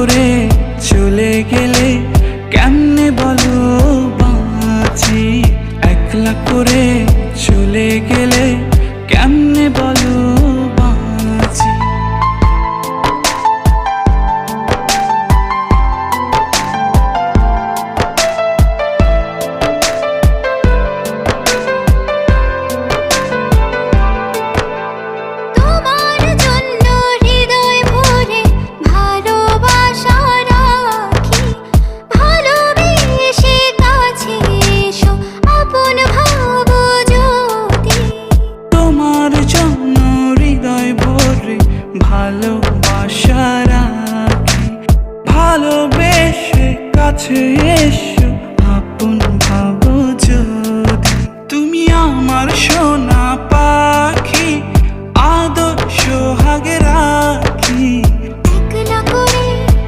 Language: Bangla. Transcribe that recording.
করে চলে গেলে কেমনে বলো বাঁচি, একলা করে চলে গেলে কেমনে বলো বাঁচি। ভালোবাসা রাখি, ভালোবেসে কাছে এসে